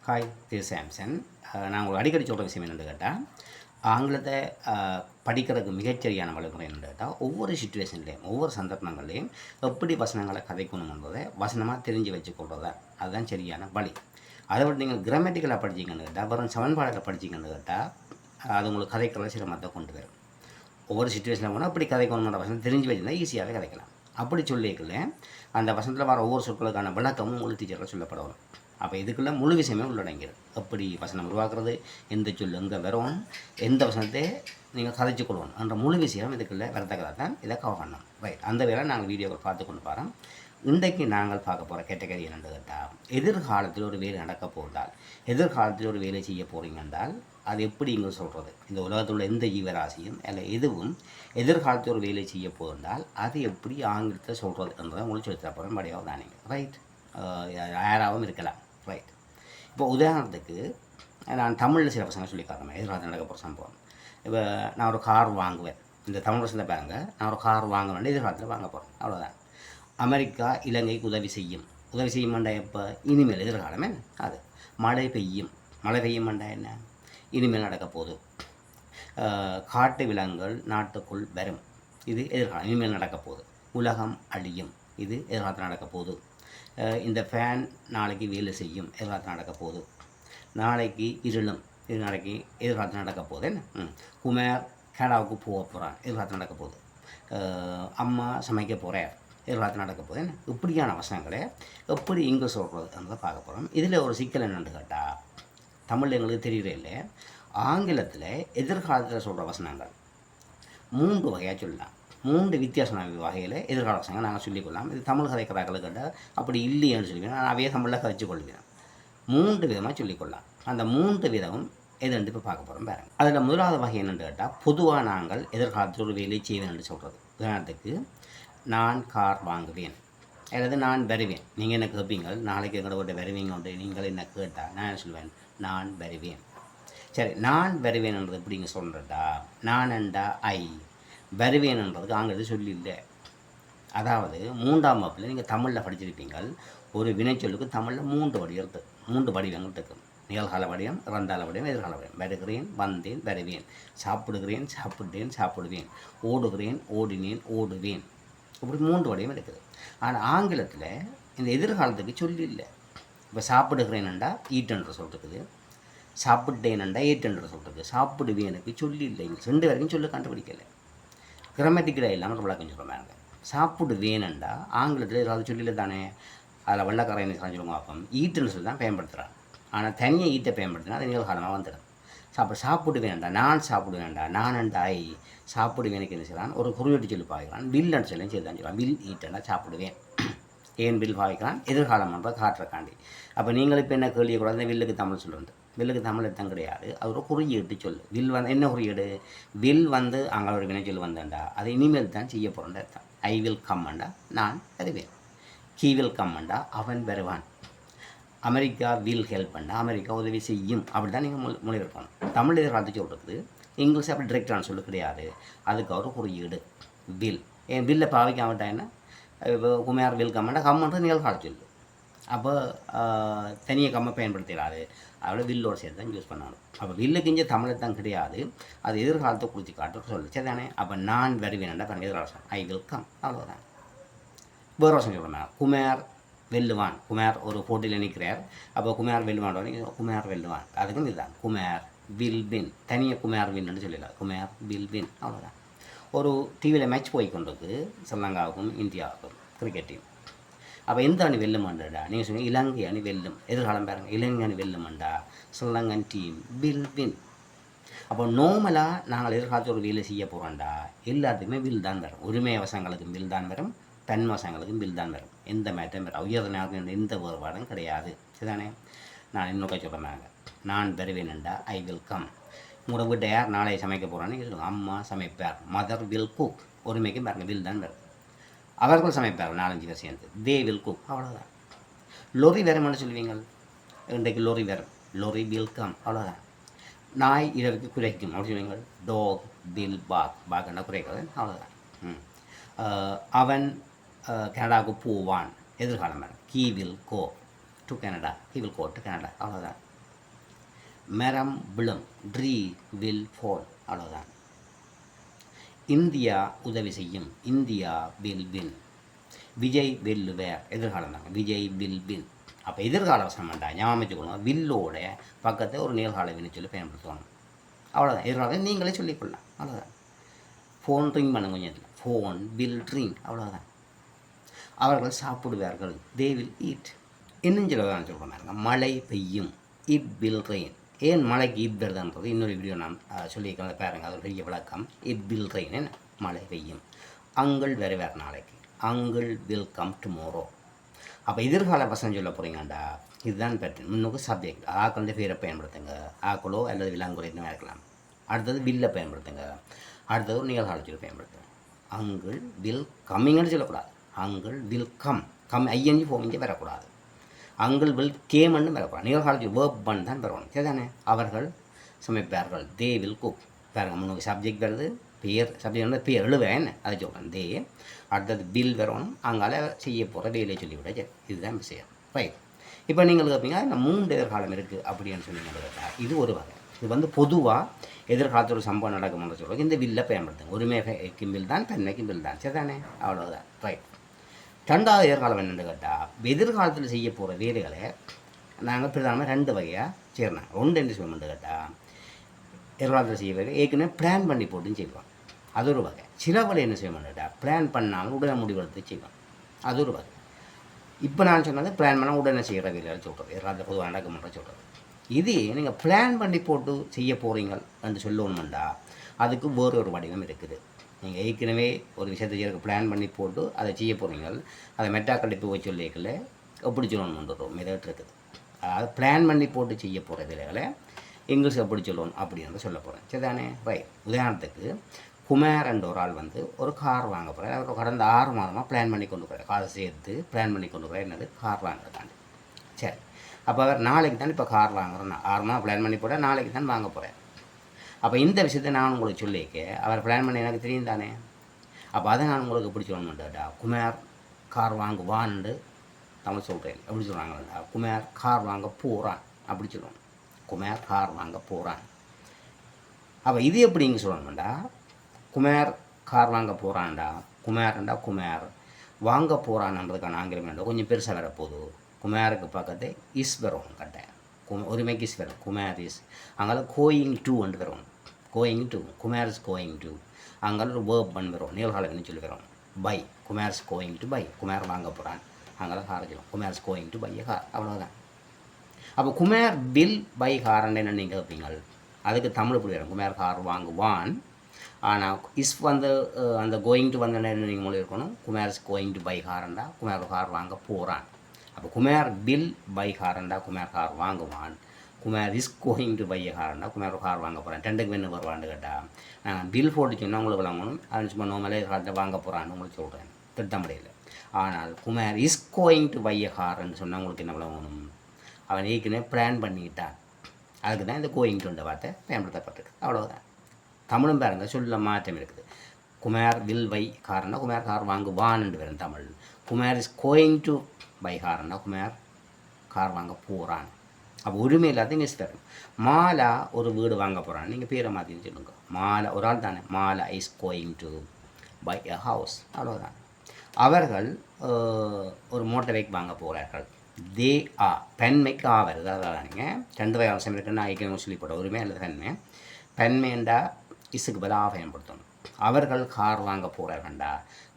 Hi, திரு Samson. நான் உங்களுக்கு அடிக்கடி சொல்கிற விஷயம் என்னென்னு கேட்டால், ஆங்கிலத்தை படிக்கிறதுக்கு மிகச்சரியான வழிமுறை என்னென்னு கேட்டால், ஒவ்வொரு சுச்சுவேஷன்லேயும் ஒவ்வொரு சந்தர்ப்பங்கள்லேயும் எப்படி வசனங்களை கதைக்கணும் என்பதை வசனமாக தெரிஞ்சு வச்சுக்கொள்றது அதுதான் சரியான வழி. அதை விட நீங்கள் கிராமட்டிக்கலாக படிச்சிங்கன்னு கேட்டால், அப்புறம் சமன்பாடுகளை படிச்சிங்கன்னு கேட்டால், அது உங்களுக்கு கதைக்கிறத சிரமத்தை கொண்டு வரும். ஒவ்வொரு சுச்சுவேஷனில் போனால் அப்படி கதைக்கணுன்ற வசனம் தெரிஞ்சு வச்சுருந்தால் ஈஸியாகவே கதைக்கலாம். அப்படி சொல்லிக்கல அந்த வசனத்தில் வர ஒவ்வொரு சொற்களுக்கான விளக்கமும் உங்களுக்கு டீச்சரில் சொல்லப்படணும். அப்போ இதுக்குள்ளே முழு விஷயமே உள்ளடங்கிடும். எப்படி வசனம் உருவாக்குறது, எந்த சொல் எங்கே வரும், எந்த வசனத்தை நீங்கள் கதைச்சு கொள்ளணும் என்ற முழு விஷயம் இதுக்குள்ளே வரத்தக்கதாக தான் இதை கவர் பண்ணணும். ரைட், அந்த வேலை நாங்கள் வீடியோக்கள் பார்த்து கொண்டு போகிறோம். இன்றைக்கு நாங்கள் பார்க்க போகிற கேட்டகரி என்னென்னு கேட்டால், எதிர்காலத்தில் ஒரு வேலை நடக்க போகிறால், எதிர்காலத்தில் ஒரு வேலை செய்ய போகிறீங்க என்றால் அது எப்படி இங்கே சொல்கிறது. இந்த உலகத்தில் உள்ள எந்த ஜீவராசியும் இல்லை எதுவும் எதிர்காலத்தில் ஒரு வேலை செய்ய போகிறால் அது எப்படி ஆங்கிலத்தில் சொல்கிறது என்றதை உங்களுக்கு சொல்லி தரப்போகிறேன். படியாக தான் நீங்கள் ரைட், யாராகவும் இருக்கலாம். ரைட், இப்போ உதாரணத்துக்கு நான் தமிழில் சில பசங்க சொல்லி காட்டுறேன் எதிர்காலத்தில் நடக்க போகிற சம்பவம். இப்போ நான் ஒரு கார் வாங்குவேன், இந்த தமிழ் வசந்த பாருங்க, நான் ஒரு கார் வாங்க வேண்டிய எதிர்காலத்தில் வாங்க போகிறேன், அவ்வளோதான். அமெரிக்கா இலங்கைக்கு உதவி செய்யுமாண்டா எப்போ, இனிமேல் எதிர்காலமே. அது மழை பெய்யுமாண்டா என்ன, இனிமேல் நடக்க போகுது. காட்டு விலங்குகள் நாட்டுக்குள் வரும், இது எதிர்காலம், இனிமேல் நடக்க போகுது. உலகம் அழியும், இது எதிர்காலத்தில் நடக்க போகுது. இந்த ஃபேன் நாளைக்கு வேலை செய்யும், எதிர்காலத்தில் நடக்க போகுது. நாளைக்கு இருளும், இது நாளைக்கு எதிர்காலத்தில் நடக்க போகுது. என்ன, குமார் கனடாவுக்கு போக போகிறான், எதிர்காலத்தில் நடக்க போகுது. அம்மா சமைக்க போகிறேன், எதிர்காலத்தில் நடக்க போகுது. என்ன, இப்படியான வசனங்களை எப்படி இங்கே சொல்கிறதுன்றதை பார்க்க போகிறோம். இதில் ஒரு சிக்கல் என்னென்னு கேட்டால், தமிழ் எங்களுக்கு தெரியவே இல்லை. ஆங்கிலத்தில் எதிர்காலத்தில் சொல்கிற வசனங்கள் 3 வகையாக சொல்லலாம். 3 வித்தியாசமான வகையில் எதிர்கால வசனங்கள் நாங்கள் சொல்லிக்கொள்ளலாம். இது தமிழ் கதைக்கிறார்கள் கேட்டால் அப்படி இல்லையேன்னு சொல்லிக்கிறேன், நான் அவையே தமிழில் கதைச்சு கொள்கிறேன். 3 விதமாக சொல்லிக்கொள்ளலாம். அந்த 3 விதமும் எதுன்னு இப்போ பார்க்க போகிறோம் பாருங்க. அதில் முதலாவது வகை என்னென்னு கேட்டால், பொதுவாக நாங்கள் எதிர்காலத்தில் ஒரு வேலை செய்வேன் என்று சொல்கிறது. உதாரணத்துக்கு, நான் கார் வாங்குவேன் அல்லது நான் வருவேன். நீங்கள் என்ன கேட்பீங்க, நாளைக்கு எங்களோட வருவீங்க உண்டு, நீங்கள் என்ன கேட்டால் நான் சொல்லுவேன், நான் வருவேன். சரி, நான் வருவேன்ன்றது எப்படிங்க சொல்கிறதா, நான்ண்டா ஐ, வருவேன்ன்றதுக்கு ஆங்கிலத்தில் சொல்லி இல்லை. அதாவது 3ஆம் வகுப்பில் நீங்கள் தமிழில் படிச்சிருப்பீங்கள், ஒரு வினைச்சொல்லுக்கு தமிழில் 3 வடிவம் இருக்குது, 3 வடிவங்கள் இருக்குது. நிகழ்கால வடிவம், இறந்தால வடிவம், எதிர்கால வடிவம். வருகிறேன், வந்தேன், வருவேன். சாப்பிடுகிறேன், சாப்பிட்டேன், சாப்பிடுவேன். ஓடுகிறேன், ஓடினேன், ஓடுவேன். இப்படி 3 வடிவம் இருக்குது. ஆனால் ஆங்கிலத்தில் இந்த எதிர்காலத்துக்கு சொல்லி இல்லை. இப்போ சாப்பிடுகிறேன்டா ஈட்டுன்ற சொல்லிருக்குது, சாப்பிட்டேன்டா ஏட்டுன்ற சொல்லிருக்கு, சாப்பிடுவேனுக்கு சொல்லி இல்லை. இங்கே 2 வரைக்கும் சொல்லி கண்டுபிடிக்கலை. கிராமட்டிக்கலாக இல்லாமல் ஒரு விளக்கம் சொல்கிறாங்க. சாப்பிடுவேன்டா ஆங்கிலத்தில் ஏதாவது சொல்லியில் தானே, அதில் வெள்ளக்காரன் சொல்லுவாங்க. அப்போ ஈட்டுன்னு சொல்லி தான் பயன்படுத்துகிறான். ஆனால் தனியாக ஈட்டை பயன்படுத்தினா அது நிகழ்காலமாக வந்துடும். சாப்பிடுவேன்டா, நான் சாப்பிடுவேன்டா, நான்ண்டா ஐ, சாப்பிடுவேனுக்கு என்ன செய்யலாம், ஒரு குறியீட்டு சொல்லி பாய்க்கிறான். வில்லுன்னு சொல்லி செய்து தான் சொல்லுவான். வில் ஈட்டண்டா சாப்பிடுவேன். ஏன் வில் பாவிக்கிறான், எதிர்காலம் பண்ணுற காட்டுறக்காண்டி. அப்போ நீங்கள் இப்போ என்ன கேள்வியை கூட அந்த வில்லுக்கு தமிழ் சொல்லுறது, வில்லுக்கு தமிழ் எத்தம் கிடையாது, அது ஒரு குறியீட்டு சொல்லு. வில் வந்து என்ன குறியீடு, வில் வந்து அங்களோட வினைச்சொல் வந்தேன்டா, அது இனிமேல் தான் செய்ய போகிறேன் அர்த்தம். ஐ வில் கம்மண்டா நான் வருவேன், ஹீ வில் கம்மண்டா அவன் வருவான், அமெரிக்கா வில் ஹெல்ப் பண்ணா அமெரிக்கா உதவி செய்யும். அப்படி தான் நீங்கள் மொழிபெயர்க்கணும். தமிழ் எதிர்காலத்து சொல்கிறது, இங்கிலீஷ் அப்படி டிரெக்டான சொல்லு கிடையாது, அதுக்கு ஒரு குறியீடு வில். ஏன் வில்லை பாவிக்காமட்டா என்ன, இப்போ குமார் வில் கம்மண்டா கம்மன்றது நிகழ்கால சொல்லு. அப்போ தனியாக கம்மை பயன்படுத்திடாது, அதோட வில்லோடு சேர்த்து தான் யூஸ் பண்ணணும். அப்போ வில்லுக்கு இங்கே தமிழை தான் கிடையாது, அது எதிர்காலத்தை குறித்து காட்டு சொல்லு. சரி தானே. அப்போ நான் வருவேன்டா பாருங்கள், எதிர்காலம் ஐ வில் கம், அவ்வளோதான். வேறு வருஷம் சொல்கிறேன், குமார் வெல்லுவான். குமார் ஒரு போட்டியில் நிற்கிறார், அப்போ குமார் வெல்லுவான், குமார் வெல்லுவான், அதுக்கும் இதுதான் குமார் வில் வின். தனியாக குமார் வின்னு சொல்லிடலாம், குமார் வில் வின், அவ்வளோதான். ஒரு டிவியில் மேட்ச் போய் கொண்டிருக்கு, ஸ்ரீலங்காவுக்கும் இந்தியாவுக்கும் கிரிக்கெட் டீம். அப்போ எந்த அணி வெல்லுமாண்டா, நீங்கள் சொன்னீங்க இலங்கை அணி வெல்லும். எதிர்காலம் பாருங்கள், இலங்கை அணி வெல்லுமாண்டா, ஸ்ரீலங்கன் டீம் வில் வின். அப்போ நார்மலாக நாங்கள் எதிர்காலத்தில் ஒரு வேலை செய்ய போகிறோம்டா, எல்லாத்துக்குமே வில் தான் வரும். உரிமை வசங்களுக்கும் வில் தான் வரும், தன் வசங்களுக்கும் வில் தான் வரும். எந்த மேட்டும் வரும், உயர்ந்த எந்த வேறுபாடும் கிடையாது. சரிதானே. நான் இன்னொரு சொல்கிறேன், நான் வருவேன்டா ஐ வில் கம். உங்களோட வீட்டை யார் நாளை சமைக்க போகிறான்னு சொல்லுவாங்க, அம்மா சமைப்பார், மதர் வில் குக். ஒருமைக்கும் பாருங்கள் வில் தான் வரும். அவர்கள் சமைப்பார்கள் 4-5 பேர் சேர்ந்து, தே வில் குக், அவ்வளோதான். லொரி வரும்னு சொல்லுவீங்கள், இன்றைக்கு லொரி வரும், லொரி வில் கம், அவ்வளோதான். நாய் இரவுக்கு குறைக்கும் அப்படி சொல்லுவீங்கள், டாக் வில் பாக், பாக்னா குறைக்கிறது, அவ்வளோதான். அவன் கனடாவுக்கு போவான், எதிர்காலம் வரும், he will go to Canada, he will go to Canada, அவ்வளோதான். மரம் விழும், ட்ரீ வில் ஃபால், அவ்வளோதான். இந்தியா உதவி செய்யும், இந்தியா வில் வின். விஜய் வெல்லுவார், எதிர்காலம் தாங்க, விஜய் வில் வின். அப்போ எதிர்கால வசனம் வேண்டாம், ஞாபகம் வச்சுக்கணும். வில்லோட பக்கத்தை ஒரு நிகழ்கால வினை சொல்லி பயன்படுத்தணும், அவ்வளோதான். எதிர்காலம் நீங்களே சொல்லிக்கொள்ளலாம், அவ்வளோதான். ஃபோன் ரிங் பண்ணுங்க கொஞ்சம் இதில், ஃபோன் வில் ரிங், அவ்வளோதான். அவர்கள் சாப்பிடுவார்கள், தே வில் ஈட். இன்னும் சில தான் சொல்கிறாங்க, மழை பெய்யும், இட் வில் ரெயின். ஏன் மழைக்கு இட் வருதுன்றது இன்னொரு வீடியோ நான் சொல்லியிருக்கிறேன், பாருங்கள், அது ஒரு பெரிய விளக்கம். இட் வில் ரெயின், என்ன மழை பெய்யும். அங்கள் வருவார் நாளைக்கு, அங்கள் வில் கம் டுமாரோ. அப்போ எதிர்கால வசனம் சொல்ல போகிறீங்கண்டா இதுதான் பேட்டர்ன். முன்னுக்கு சப்ஜெக்ட், ஆக்களோட பேரை பயன்படுத்துங்க, ஆக்களோ அல்லது விலாங்குறை என்ன இருக்கலாம். அடுத்தது வில்லை பயன்படுத்துங்க, அடுத்தது ஒரு நிகழ்காலத்தில் பயன்படுத்துங்க. அங்கள் வில் கம்மிங்கன்னு சொல்லக்கூடாது, அங்கள் வில் கம், ஐஎன்ஜி ஃபோமிங்க வரக்கூடாது. அங்கள் வில் கேமன்னு வரக்கூடாது, நிகழ்காலத்தில் வேர்ப் பன் தான் வரணும், சரிதானே. அவர்கள் சமைப்பார்கள், தே வில் குக். பாருங்கள், முன்னுக்கு சப்ஜெக்ட் வருது, பேர் சப்ஜெக்ட் வந்து பேர் எழுவேன், அதை சொல்கிறேன், தே. அடுத்தது பில் வரணும், அங்கால செய்ய போகிற வேலையை சொல்லிவிட, சரி, இதுதான் விஷயம், ரைட். இப்போ நீங்கள் கேட்பீங்க, இந்த 3 எதிர்காலம் இருக்குது அப்படின்னு சொன்னீங்க கேட்டால், இது ஒரு வகை. இது வந்து பொதுவாக எதிர்காலத்தில் ஒரு சம்பவம் நடக்கும்னு சொல்கிறோம், இந்த வில்லை பயன்படுத்துங்க. ஒருமைக்கு பில் தான், பெண்மைக்கு பில் தான், சரிதானே, அவ்வளோதான், ரைட். 2வது எதிர்காலம் என்னென்னு கேட்டால், எதிர்காலத்தில் செய்ய போகிற வேலைகளை நாங்கள் பிரதானமாக 2 வகையாக செய்கிறோம். 2 என்ன செய்வோம்னு கேட்டால், எதிர்காலத்தில் செய்ய வேலை ஏற்கனவே பிளான் பண்ணி போட்டுன்னு செய்வோம், அது ஒரு வகை. சில வகை என்ன செய்வோம்னு கேட்டால், பிளான் பண்ணாமல் உடனே முடிவெடுத்து செய்வோம், அது ஒரு வகை. இப்போ நான் சொன்னது பிளான் பண்ணால் உடனே செய்கிற வேலையில் சொல்கிறது, எதிர்காலத்தில் பொதுவாக நடக்கும்ன்ற சொல்கிறது. இது நீங்கள் பிளான் பண்ணி போட்டு செய்ய போகிறீங்க என்று சொல்லணுமெண்டா அதுக்கு வேறு ஒரு வடிவம் இருக்குது. நீங்கள் ஏற்கனவே ஒரு விஷயத்தை செய்யறதுக்கு பிளான் பண்ணி போட்டு அதை செய்ய போகிறீங்க, அதை மெட்டாக்கடிப்பு வச்சு சொல்லிக்கல எப்படி சொல்லணும்ன்ற மெதட் இருக்குது. அதாவது பிளான் பண்ணி போட்டு செய்ய போகிற வேலைகளை இங்கிலீஷ் எப்படி சொல்லணும் அப்படின்னு சொல்ல போகிறேன், சரிதானே, ரைட். உதாரணத்துக்கு குமார் என்ற ஒரு ஆள் வந்து ஒரு கார் வாங்க போகிறேன். அவர் கடந்த 6 மாதமாக பிளான் பண்ணி கொண்டு போகிறார், காசை சேர்த்து பிளான் பண்ணி கொண்டு போகிறார், என்னது கார் வாங்குறதாண்டி. சரி, அப்போ அவர் நாளைக்கு தான் இப்போ கார் வாங்குறேன், 6 மாதம் பிளான் பண்ணி போட்டால் நாளைக்கு தான் வாங்க போகிறேன். அப்போ இந்த விஷயத்தை நான் உங்களுக்கு சொல்லிக்க அவர் பிளான் பண்ணி எனக்கு தெரியும் தானே. அப்போ அதை நான் உங்களுக்கு எப்படி சொல்லணும்டா, குமார் கார் வாங்குவான்னு தமிழ் சொல்கிறேன், எப்படி சொல்கிறாங்கடா, குமார் கார் வாங்க போகிறான் அப்படி சொல்லணும், குமார் கார் வாங்க போகிறான். அப்போ இது எப்படிங்க சொல்லணும்டா, குமார் கார் வாங்க போகிறான்டா, குமார்ண்டா குமார் வாங்க போகிறான்ன்றதுக்கான ஆங்கிலம் வேண்டாம், கொஞ்சம் பெருசாக வரப்போகுது. குமாருக்கு பக்கத்து இஸ் வரும், கட்டேன் ஒருமைக்கு இஸ் வரும், குமார் இஸ். அங்கே கோயிங் டு வந்து வரும், going to, Kumar is going to. அங்கே ஒரு வேர்ப் பண்ண வரும், நிகழ்காலம்னு சொல்லி வரும், buy, Kumar is going to buy, Kumar வாங்க போகிறான். அங்கே கார் சொல்லும், Kumar is going to buy a car, அவ்வளோதான். அப்போ குமார் வில் பை காரன்னு என்ன நீங்கள் கேட்பீங்க, அதுக்கு தமிழ் இப்படி வரும், குமார் கார் வாங்குவான். ஆனால் இஸ் வந்து அந்த கோயிங் டு வந்த என்ன நீங்கள் மொழி இருக்கணும், Kumar is going to buy காரண்டா குமார் கார் வாங்க போகிறான். அப்போ குமார் பில் பை காரண்டா குமார் கார் வாங்குவான், Kumar is going to buy காரண்டா குமார் கார் வாங்க போகிறான். 2க்கு என்ன வருவான்னு கேட்டால், நான் பில் போட்டு சொன்னால் உங்களுக்கு விளங்கணும், அது சும்மா நோமலே காலத்தை வாங்க போகிறான்னு உங்களுக்கு சொல்கிறேன், திட்டமுறையில். ஆனால் Kumar is going to buy கார்ன்னு சொன்னால் உங்களுக்கு என்ன விளங்கணும், அவன் ஏற்கனவே பிளான் பண்ணிக்கிட்டான். அதுக்கு தான் இந்த கோயிங் டுன்ற வார்த்தை பயன்படுத்தப்பட்டிருக்கு, அவ்வளோதான். தமிழும் பாருங்கள் சொல்ல மாற்றம் இருக்குது. குமார் வில் பை காரன்னா குமார் கார் வாங்குவான்னு வரும் Tamil. Kumar is going to buy காரன்னா குமார் கார் வாங்க போகிறான். அப்போ உரிமை இல்லாத மிஸ் தரும். மாலா ஒரு வீடு வாங்க போகிறான், நீங்கள் பேரை மாற்றின்னு சொல்லுங்க, மாலா ஒரு ஆள் தானே, Mala is going to buy a house, அவ்வளோதான். அவர்கள் ஒரு மோட்டர் பைக் வாங்க போகிறார்கள், தே ஆ, பெண்மைக்கு ஆ வருது, அதான் நீங்கள் 2 வகை அவசியம் இருக்குன்னு ஐக்கியம் சொல்லி போட்ட உரிமை அல்லது பெண்மை. பெண்மைண்டா இஸுக்கு பதிலாக பயன்படுத்தணும். அவர்கள் கார் வாங்க போகிறார்கள்டா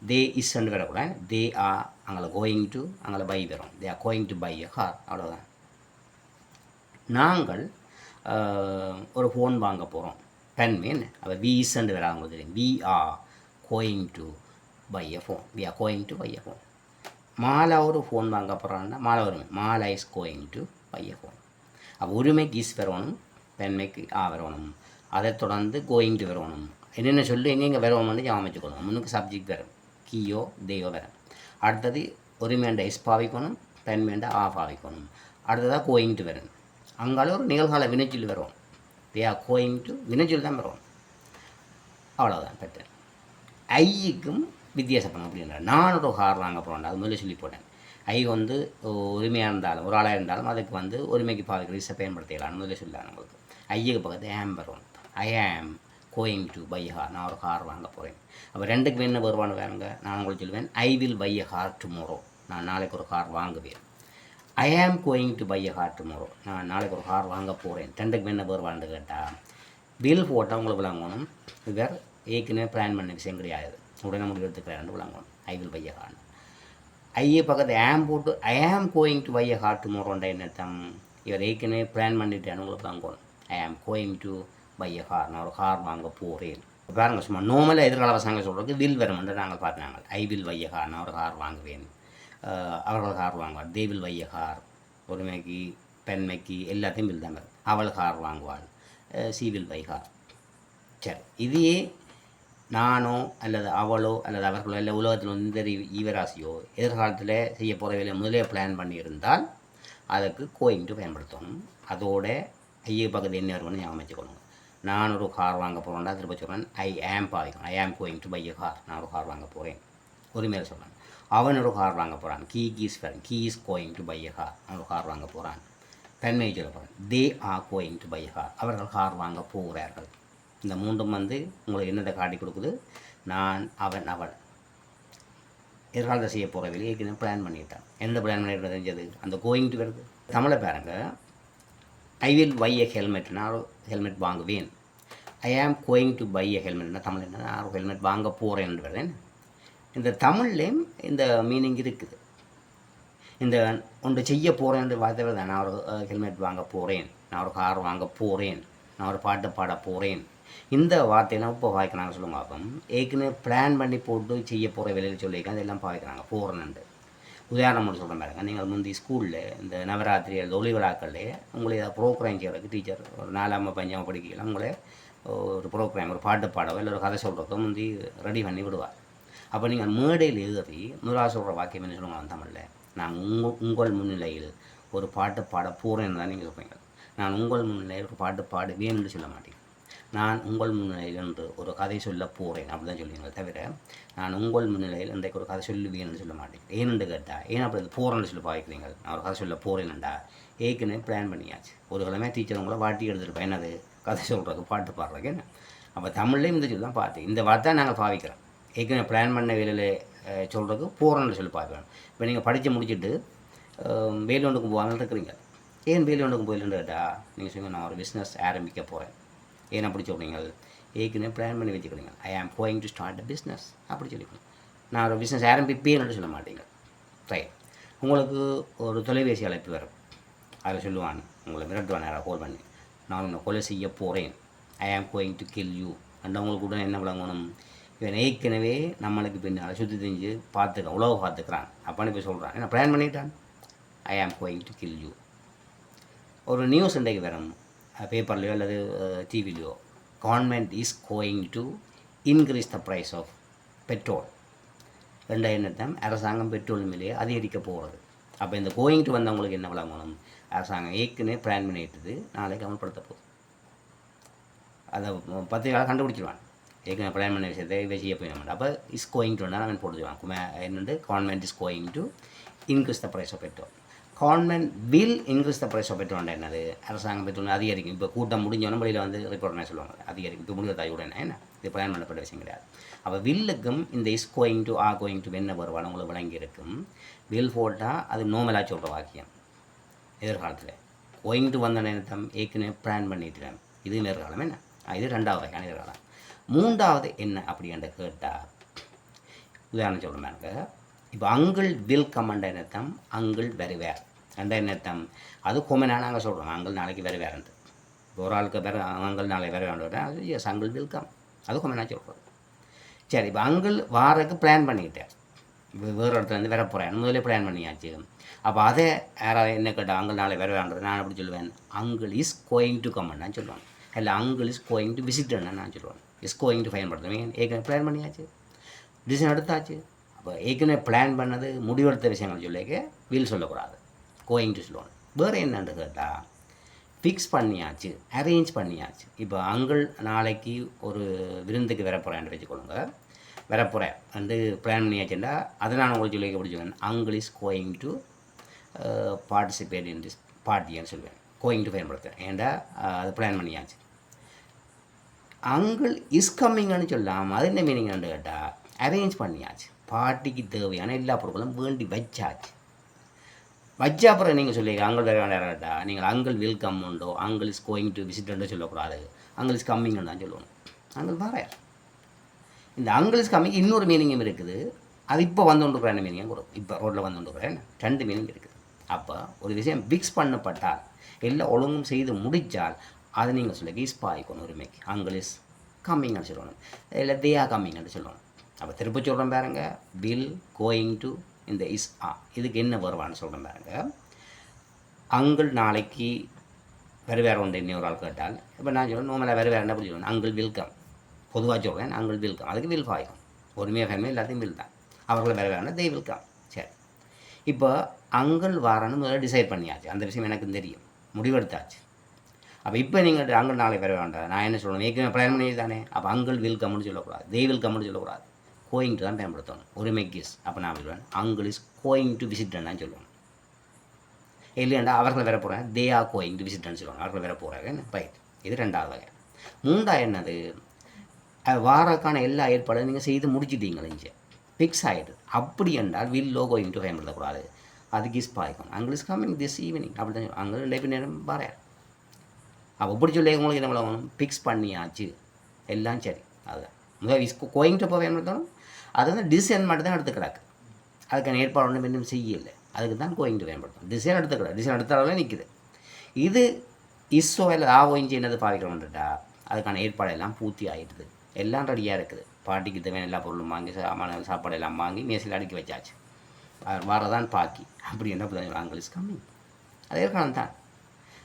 தே இஸ்ன்னு வரக்கூடாது, தே ஆ அங்கே கோயிங் டு அங்கே பை வரும், they are going to buy a car, அவ்வளோதான். நாங்கள் ஒரு ஃபோன் வாங்க போகிறோம், பெண்மேன் அப்போ வி இஸ்ன்னு வர அவங்களுக்கு தெரியும், we are going to buy a phone, we are going to buy a phone. Mala ஒரு ஃபோன் வாங்க போகிறான்னா மாலா வருமே, Mala is going to buy a phone. அப்போ உரிமைக்கு இஸ் வரணும், பெண்மைக்கு ஆ வரணும், அதை தொடர்ந்து கோயிங் டு வரணும். என்னென்ன சொல்லி எங்கெங்கே வரணும்னு ஞாபகம் வச்சுக்கணும். முன்னுக்கு சப்ஜெக்ட் வரும், கீயோ தேயோ வரும். அடுத்தது ஒருமையாண்ட எஸ் பாவிக்கணும், பெண்மையாண்ட ஆ பாவிக்கணும். அடுத்ததாக கோயிங் டு வரும், அங்கால ஒரு நிகழ்கால வினைச்சொல் வரும், தே ஆர் கோயிங் டு வினைச்சொல் தான் வரும், அவ்வளோதான் பெட்டர். ஐக்கும் வித்தியாசப்படும் அப்படின்ற, நான் ஒரு கார் வாங்க போகிறேன், அது முதல்ல சொல்லி போட்டேன். ஐ வந்து உரிமையாக இருந்தாலும் ஒரு ஆளாக இருந்தாலும் அதுக்கு வந்து உரிமைக்கு பாவிக்கிற இசை பயன்படுத்திடலாம் முதல்ல சொல்லலாம் நம்மளுக்கு. ஐயுக்கு பக்கத்து ஆம் வரும். ஐ am going to by hour, நான் ஒரு கார் வாங்க போகிறேன். அப்போ ரெண்டுக்கு என்ன வருவான்னு வேறுங்க. நான் உங்களுக்கு சொல்லுவேன் I will buy a car tomorrow, நான் நாளைக்கு ஒரு கார் வாங்குவேன். I am going to buy a car tomorrow, நான் நாளைக்கு ஒரு கார் வாங்க போகிறேன். ரெண்டுக்கு என்ன வருவான்னு கேட்டால் வில் போட்டால் உங்களுக்கு விளங்கணும் இவர் ஏற்கனவே பிளான் பண்ண விஷயம் கிடையாது, உடனே முடிவு எடுத்துக்கிறான்னு விளங்கணும். I will buy a car. ஐயே பக்கத்து ஆம் போட்டு I am going to buy a car டுமாரோன்ற என்னத்தம் இவர் ஏற்கனவே பிளான் பண்ணிட்டேன்னு உங்களுக்கு வாங்கணும். I am going to buy a car, நான் ஒரு கார் வாங்க போகிறேன். பாருங்கள் சும்மா நோமலாக எதிர்கால பசங்க சொல்கிறதுக்கு வில் வருமென்று நாங்கள் பார்த்தாங்க. I will buy a car, நான் ஒரு கார் வாங்குவேன். அவர்கள் கார் வாங்குவார். They will buy a car, ஒருமைக்கு பெண்மைக்கு எல்லாத்தையும் வில் தான் வரும். அவள் கார் வாங்குவாள். She will buy car. சரி, இதையே நானோ அல்லது அவளோ அல்லது அவர்களோ இல்லை உலகத்தில் வந்து இந்த ஈவராசியோ எதிர்காலத்தில் செய்ய போகிற வேலையை முதலே பிளான் பண்ணியிருந்தால் அதுக்கு கோயிங் டு பயன்படுத்தணும். அதோட ஐய பக்கத்து என்ன வரும்னு ஞாபகம் வச்சுக்கணும். நான் ஒரு கார் வாங்க போகிறேன்டா திரும்ப சொல்கிறேன் ஐ ஆம் பாதிக்கணும். I am going to buy a car, நான் ஒரு கார் வாங்க போகிறேன். ஒரு மேலே சொல்கிறேன். அவன் ஒரு கார் வாங்க போகிறான். He is going to buy a car, அவன் ஒரு கார் வாங்க போகிறான். தன்மையை சொல்ல போகிறேன். They are going to buy a car, அவர்கள் கார் வாங்க போகிறார்கள். இந்த மூன்றும் வந்து உங்களுக்கு என்னத்தை காட்டி கொடுக்குது. நான் அவன் அவள் எதிர்காலத்தை செய்ய போகிற வேலையை ஏற்கனவே பிளான் பண்ணிட்டான். எந்த பிளான் பண்ணிட்டு தெரிஞ்சது அந்த கோயிங் டு வருது. தமிழை பாருங்க. I will buy a helmet, நான் ஒரு ஹெல்மெட் வாங்குவேன். I am going to buy a ஹெல்மெட்னா தமிழ் என்ன, நான் ஒரு ஹெல்மெட் வாங்க போகிறேன் வருவேன். இந்த தமிழ்லேயும் இந்த மீனிங் இருக்குது. இந்த ஒன்று செய்ய போகிறேன் வார்த்தை தான். நான் ஒரு ஹெல்மெட் வாங்க போகிறேன், நான் ஒரு கார் வாங்க போகிறேன், நான் ஒரு பாட்டு பாட போகிறேன். இந்த வார்த்தையெல்லாம் இப்போ பாய்க்கிறாங்க சொல்லுங்க. அப்போ ஏற்கனவே பிளான் பண்ணி போட்டு செய்ய போகிற வேலையில் சொல்லியிருக்காங்க. அதெல்லாம் பாய்க்கிறாங்க போகிறேன்னு. உதாரணம் மட்டும் சொல்கிறேன் பாருங்க. நீங்கள் முந்தி ஸ்கூலில் இந்த நவராத்திரி அல்லது ஒளி விழாக்களே உங்களை ஏதாவது ப்ரோக்ராம் செய்கிறதுக்கு டீச்சர் ஒரு 4ஆம் 5ஆம் படிக்கலாம் உங்களை ஒரு ப்ரோக்ராம் ஒரு பாட்டு பாடவோ இல்லை ஒரு கதை சொல்கிறதோ முந்தி ரெடி பண்ணி விடுவார். அப்போ நீங்கள் மேடையில் ஏறி முதலாக சொல்கிற வாக்கியம் என்ன சொல்லுவாங்க தமிழில், நான் உங்கள் முன்னிலையில் ஒரு பாட்டு பாட போகிறேன்னு தான் நீங்கள் சொல்கிறீங்க. நான் உங்கள் முன்னிலையில் ஒரு பாட்டு பாடுவேன்னு சொல்ல மாட்டேன். நான் உங்கள் முன்னிலையில் என்று ஒரு கதை சொல்ல போகிறேன் அப்படி தான் சொல்லுவீங்களே தவிர நான் உங்கள் முன்னிலையில் இன்றைக்கு ஒரு கதை சொல்லுவேன்னு சொல்ல மாட்டேன். ஏன்னு கேட்டால் ஏன் அப்படி போகிறேன்னு சொல்லி பாய்க்கிறீங்க. நான் ஒரு கதை சொல்ல போகிறேன்டா ஏற்கனவே பிளான் பண்ணியாச்சு. ஒரு கிழமை டீச்சர் உங்களை வாட்டி எடுத்துருப்பேன் என்னது கதை சொல்கிறது பாட்டு பாடுறதுக்கு என்ன. அப்போ தமிழ்லேயும் இந்த சொல்லி தான் பார்த்து இந்த வார்த்தை நாங்கள் பாவிக்கிறோம். ஏற்கனவே பிளான் பண்ண வேலையில் சொல்கிறதுக்கு போகிறேன்னு சொல்லி பார்க்குறோம். இப்போ நீங்கள் படித்து முடிச்சுட்டு வேலு ஒன்றுக்கு போகாமல் இருக்கிறீங்க. ஏன் வேலு ஒன்றுக்கு போயிடலன்னு கேட்டால் நீங்கள் சொல்லுங்கள் நான் ஒரு பிஸ்னஸ் ஆரம்பிக்க போகிறேன். ஏன் அப்படி சொல்கிறீங்க, ஏற்கனவே பிளான் பண்ணி வச்சுக்கிறீங்க. I am going to start a business அப்படி சொல்லிக்கணும். நான் ஒரு பிஸ்னஸ் ஆரம்பிப்பேன்னு சொல்ல மாட்டீங்க. ரைட். உங்களுக்கு ஒரு தொலைபேசி அழைப்பு வரும். அதில் சொல்லுவான் உங்களை மிரட்டுவான் யாராவது கால் பண்ணி, நான் உன்னை கொலை செய்ய போகிறேன். I am going to kill you and உங்களுக்கு உடனே என்ன விளங்கணும், இவன் ஏற்கனவே நம்மளுக்கு பின்னால் சுற்றி தெரிஞ்சு பார்த்துக்கிறான், உழவு பார்த்துக்கிறான். அப்போன்னு போய் சொல்கிறான் என்ன பிளான் பண்ணிட்டான். I am going to kill you. ஒரு நியூஸ் இன்றைக்கு வரும் பேப்பர்லையோ அல்லது டிவிலையோ, government is going to increase the price of petrol. என்னத்தான் அரசாங்கம் பெட்ரோல் விலையை அதிகரிக்க போகிறது. அப்போ இந்த கோயிங் டு வந்தவங்களுக்கு என்ன விளங்கணும், அரசாங்கம் ஏற்கனவே பிளான் பண்ணிட்டுது நாளைக்கு அமல்படுத்த போகுது. அதை பத்திரிகையால் கண்டுபிடிச்சிடுவான். ஏற்கனவே பிளான் பண்ண விஷயத்தை இதை செய்ய போய் நம்ம அப்போ இஸ் கோயிங் டு வந்தால் அவன் போட்டுவான் என்னென்று government is going to increase the price of petrol. Government will increase the price of petrol என்னது, அரசாங்கம் பெட்ரோல் அதிகரிக்கும். இப்போ கூட்டம் முடிஞ்சோன்னு வெளியில் வந்து ரிப்போர்ட் என்ன சொல்லுவாங்க அதிகரிக்கும். இப்போ முடிவு உடனே என்ன இது பிளான் பண்ணப்பட்ட விஷயம் கிடையாது. அப்போ வில்லுக்கும் இந்த is going to R going to என்ன வருவாள் உங்களுக்கு விளங்கி இருக்கும். வில் போட்டால் அது நோமலாக சொல்கிற வாக்கியம். எதிர்காலத்தில் கோயிங் டு வந்த நேரத்தம் ஏற்கனவே பிளான் பண்ணிட்டுறேன். இது எதிர்காலம் என்ன, இது 2வது வகையான எதிர்காலம். 3வது என்ன அப்படின்ற கேட்டால் உதாரணம் சொல்கிறேன் எனக்கு. இப்போ அங்கிள் வில் கமண்ட என்னத்தம் அங்கிள் வருவார் அந்த என்னத்தம் அது கொமனாக நாங்கள் சொல்கிறோம். அங்கிள் நாளைக்கு வருவார்ன்ட்டு. ஒரு ஆளுக்கு வேறு அங்கிள் நாளைக்கு வருவான்னு அது எஸ் அங்கிள் வில் கம் அது கொமனாக சொல்கிறோம். சரி, இப்போ அங்கிள் வாரக்கு பிளான் பண்ணிக்கிட்டேன். இப்போ வேறு இடத்துலேருந்து வர போகிறேன் முதலே பிளான் பண்ணியாச்சு. அப்போ அதை யாராவது என்ன கேட்டால் அங்கிள் நாளை வருவான்றது நான் எப்படி சொல்லுவேன், அங்கிள் இஸ் கோயிங் டு கமன்னு சொல்லுவாங்க. இல்லை அங்கிள் இஸ் கோயிங் டு விசிட்ன்னு நான் சொல்லுவேன். இஸ் கோயிங் டு பயன்படுத்துவேன். ஏற்கனவே பிளான் பண்ணியாச்சு, டிசிஷன் எடுத்தாச்சு. அப்போ ஏற்கனவே பிளான் பண்ணது முடிவெடுத்த விஷயங்கள் சொல்லிக்க வில் சொல்லக்கூடாது, கோயிங் டு சொல்லுவாங்க. வேறு என்னன்னு கேட்டால் ஃபிக்ஸ் பண்ணியாச்சு, அரேஞ்ச் பண்ணியாச்சு. இப்போ அங்கிள் நாளைக்கு ஒரு விருந்துக்கு வர போகிறேன்னு வச்சுக்கொள்ளுங்க. வரப்போகிறேன் வந்து பிளான் பண்ணியாச்சுன்னா அதை நான் உங்களுக்கு சொல்லி பிடிச்சுவேன். Uncle is going to participate in this பார்ட்டின்னு சொல்லுவேன். கோயிங் டு பயன்படுத்துகிறேன். ஏன்டா அது பிளான் பண்ணியாச்சு. அங்கிள் இஸ் கம்மிங்னு சொல்லாமல் அது என்ன மீனிங்னு கேட்டால் அரேஞ்ச் பண்ணியாச்சு. பார்ட்டிக்கு தேவையான எல்லா பொருட்களும் வேண்டி வச்சாச்சு. வச்ச அப்புறம் நீங்கள் சொல்லிங்க அங்கிள் வேறு வேண்டாடா, நீங்கள் அங்கிள் வில் கம் உண்டோ, அங்கிள் இஸ் கோயிங் டு விசிட்னு சொல்லக்கூடாது, அங்கிள் இஸ் கம்மிங்னு தான் சொல்லணும். அங்கிள் வரார். இந்த அங்கிள் இஸ் கம்மிங் இன்னொரு மீனிங்கும் இருக்குது. அது இப்போ வந்துருக்குறேன் மீனிங்கும் கொடுக்கும். இப்போ ரோட்டில் வந்துருக்குறேன் 2 மீனிங் இருக்குது. அப்போ ஒரு விஷயம் ஃபிக்ஸ் பண்ணப்பட்டால் எல்லாம் ஒழுங்கும் செய்து முடித்தால் அதை நீங்கள் சொல்லுங்க இஸ் பாய்க்கணும். ஒருமைக்கு அங்கிள் இஸ் கம்மிங்னு சொல்லணும், இல்லை தே ஆர் கம்மிங்னு சொல்லணும். அப்போ திருப்பி சொல்கிறேன் பாருங்க, வில் கோயிங் டு இந்த இஸ் இதுக்கு என்ன வருவான்னு சொல்கிறேன் பாருங்க. அங்கிள் நாளைக்கு வேறு உண்டு இன்னொரு ஆள் கேட்டால் இப்போ நான் சொல்லுவேன் நோமலாக வேறு என்ன அப்படி சொல்லணும், அங்கிள் வெல்கம். பொதுவாக சொல்கிறேன் அங்கிள் வெல்கம், அதுக்கு வில் பாய்க்கும். ஒருமையாக ஃபேமிலி எல்லாத்தையும் வில் தான். அவர்கள் வேறு தே வெல்கம். சரி, இப்போ அங்கிள் வாரன்னு முதல்ல டிசைட் பண்ணியாச்சு. அந்த விஷயம் எனக்கு தெரியும், முடிவெடுத்தாச்சு. அப்போ இப்போ நீங்கள் அங்கிள் நாளைக்கு வேறு வேண்டாம், நான் என்ன சொல்லணும், ஏற்கனவே பிளான் பண்ணி தானே. அப்போ அங்கிள் வில் கம்னு சொல்லக்கூடாது, தே வில் கம்னு சொல்லக்கூடாது, கோயிங் டு தான் பயன்படுத்தணும். ஒரு மெக்கிஸ். அப்போ நான் சொல்லுவேன் அங்கிள் இஸ் கோயிங் டு விசிட்ன்னு தான் சொல்லுவேன். இல்லையாண்டா அவர்கள் வர போகிறேன், தே ஆர் கோயிங் டு விசிட்ன்னு சொல்லுவாங்க. அவர்கள் வர போகிறாங்க. ரைட், இது 2வது வகை. 3வது என்னது, வாரக்கான எல்லா ஏற்பாடும் நீங்கள் செய்து முடிச்சிட்டீங்களே, இங்கே ஃபிக்ஸ் ஆகிடுது. அப்படி என்றால் வில்லோ கோயிங் டு பயன்படுத்தக்கூடாது, அதுக்கு இஸ் பாய்க்கும். Uncle is coming this evening அப்படி தான் சொல்லுவாங்க. அங்கிள் லைஃப் நேரம் வரார். அப்போ எப்படி சொல்லி உங்களுக்கு என்ன பண்ணணும், ஃபிக்ஸ் பண்ணியாச்சு எல்லாம் சரி. அதுதான் முதல் இஸ் கோயிங் டு பயன்படுத்தணும். அது வந்து டிசைன் மட்டும் தான் எடுத்துக்கிறாக்கு, அதுக்கான ஏற்பாடு ஒன்றும் இன்னும் செய்யலை. அதுக்கு தான் கோயிங் டு பயன்படுத்தணும். டிசைன் எடுத்துக்கூடாது, டிசைன் எடுத்தாலே நிற்குது. இது இஸ்ஸோ இல்லை ஆவோயிஞ்சு என்னது பாவிக்கணும்ன்றா அதுக்கான ஏற்பாடெல்லாம் பூர்த்தி ஆகிடுது, எல்லாம் ரெடியாக இருக்குது. பாட்டிக்கு தேவையான எல்லா பொருளும் வாங்கி சாப்பாடு எல்லாம் வாங்கி மேசில் அடுக்கி வச்சாச்சு. வரதான் பாக்கி அப்படி என்ன புரியுது, அங்கிள் இஸ் கம்மிங். அதே காலம் தான்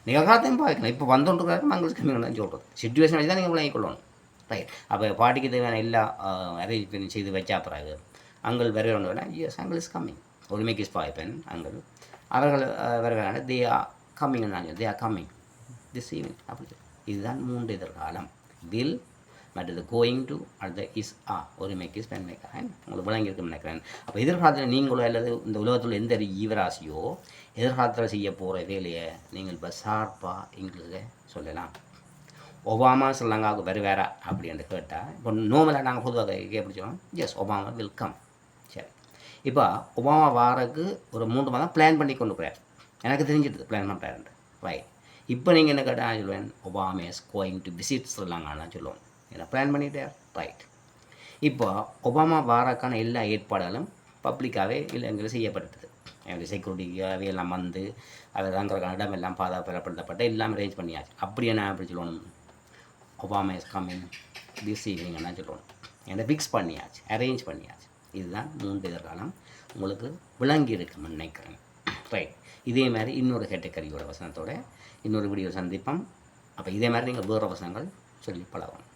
நிகழ்காலத்தையும் பாய்க்கணும். இப்போ வந்துட்டுருக்காரு அங்கிள் இஸ் கம்மிங் தான் சொல்கிறது. சிச்சுவேஷன் வச்சு தான் நீங்கள் விளங்கிக் கொள்ளணும். ரைட். அப்போ பாட்டிக்கு தேவையான எல்லா அரேஞ்ச் பண்ணி செய்து வச்சா பிறகு அங்கிள் வேறு ஒன்று வேணா, எஸ் அங்கிள் இஸ் கம்மிங். ஒரு மேக் இஸ் பாய்ப்பேன் அங்கிள் அவர்கள் வேறு வேணால் தே ஆர் கம்மிங் தான், they are coming this evening அப்படி. இதுதான் 3 எதிர்காலம். வில் மற்றது கோயிங் டு அடுத்த இஸ் ஒரு மேக் இஸ் பென் மேக். உங்களுக்கு விளங்கியிருக்குன்னு நினைக்கிறேன். அப்போ எதிர்காலத்தில் நீங்களோ அல்லது இந்த உலகத்தில் எந்த ஈவராசியோ எதிர்காலத்தில் செய்ய போகிற வேலையை நீங்கள் இப்போ ஷார்ப்பாக இங்கிலீஷில் சொல்லலாம். ஒபாமா ஸ்ரீலங்காவுக்கு வேறு அப்படின்னு கேட்டால் இப்போ நோமலாக நாங்கள் பொதுவாக எப்படி சொல்லுவோம், எஸ் ஒபாமா வெல்கம். சரி, இப்போ ஒபாமா வாரக்கு ஒரு 3 மாதம் பிளான் பண்ணி கொண்டு போயார். எனக்கு தெரிஞ்சிடுது பிளான் பண்ணுறாரு. ரைட். இப்போ நீங்கள் என்ன கேட்டால் சொல்லுவேன் Obama is going to visit ஸ்ரீலங்கான்னு சொல்லுவோம். என்ன பிளான் பண்ணிட்டார். ரைட். இப்போ ஒபாமா வாரக்கான எல்லா ஏற்பாடுகளும் பப்ளிக்காகவே இல்லை செய்யப்பட்டது. என்னுடைய செக்யூரிட்டிக்கு அவையெல்லாம் வந்து அதை தங்குறதுக்கான இடம் எல்லாம் பாதுகாப்படப்பட்ட எல்லாம் அரேஞ்ச் பண்ணியாச்சு. அப்படி என்ன அப்படி சொல்லணும், Obama is coming this evening என்ன சொல்லணும். என்னை ஃபிக்ஸ் பண்ணியாச்சு, அரேஞ்ச் பண்ணியாச்சு. இதுதான் 3 எதிர்காலம் உங்களுக்கு விளங்கி இருக்குன்னு நினைக்கிறேன். ரைட். இதே மாதிரி இன்னொரு கேட்டகரியோட வசனத்தோட இன்னொரு வீடியோ சந்திப்போம். அப்போ இதே மாதிரி நீங்கள் வேறு வசனங்கள் சொல்லி பழகணும்.